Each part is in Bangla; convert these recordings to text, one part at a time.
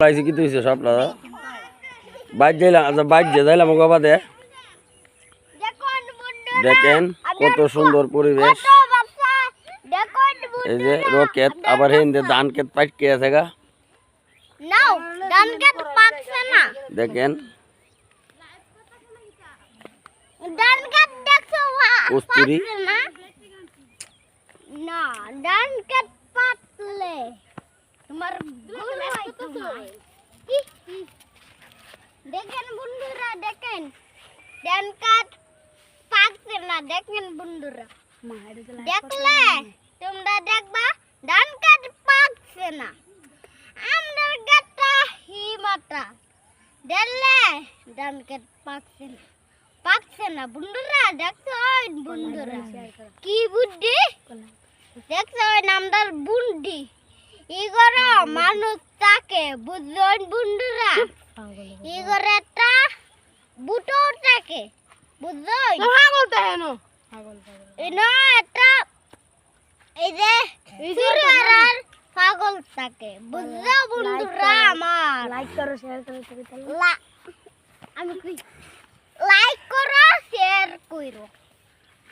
পাইছি কি তুইছে সব না বাইক যাইলাম আচ্ছা বাইক যে যাইলাম গোবা দে দেখেন কত সুন্দর পরিবেশ এই যে রকেট আবার হেন্দে ধান ক্ষেত পাইকে আছে গা নাও ধান ক্ষেত পাকছে না দেখেন ধান ক্ষেত দেখছো কস্তুরি না না ধান ক্ষেত পাতলে তোমার ভুল হয় তোমার দেখেন বন্ধুরা দেখেন ধান ক্ষেত পাকছে না দেখেন বন্ধুরা দেখলে তোমরা দেখবা ধান ক্ষেত পাকছে না আমাদের গাটা হিমাটা দেখলে ধান ক্ষেত পাকছে না বন্ধুরা দেখছো বন্ধুরা কি বুদ্ধি দেখছো নামদার বুদ্ধি ইগর মানুষ থাকে বুঝলেন বন্ধুরা ইগর একটা বুটো থাকে বুঝলেন পাগল তাহেন না একটা এই যে সিরার পাগল থাকে বুঝছো বন্ধুরা আমার লাইক করো শেয়ার করো আমি কই লাইক করো শেয়ার করো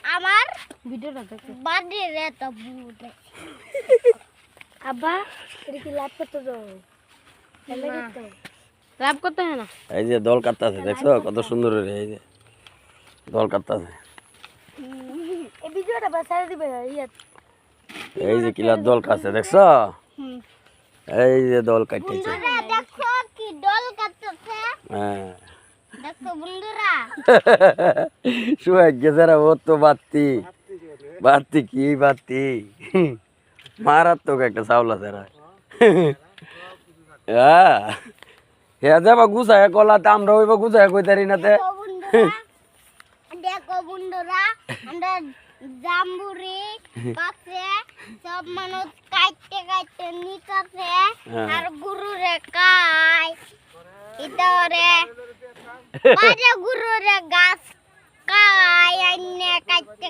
আমার ভিডিওটা দেখো বাড়ি রে তো বুট আব্বা এটা কি লাইক করতে দাও লাভ করতে হয় না এই যে দল কাটতাছে দেখছো কত সুন্দর রে এই যে দল কাটতাছে এই ভিডিওটা বাসায় দিবে এই যে কিলার দল কাটছে দেখছো এই যে দল কাটতেছে বন্ধুরা দেখো কি দল কাটতেছে হ্যাঁ দেখো বন্ধুরা শুয়ে গেছে রে ও তো বাতি কি বাতি মারাত্মক একটা চাউল আছে রে হ্যাঁ হে যাবা গুছায় কলাতে আমরা হইবা গুছায় কইতারি নাতে দেখো বন্ধুরা আমরা জাম্বুরি পাশে সব মানুষ কাটতে নিতেছে আর গুরুরে কাই ইতরে বাজে গুরুরে গাছ কাই আইনে কাটতে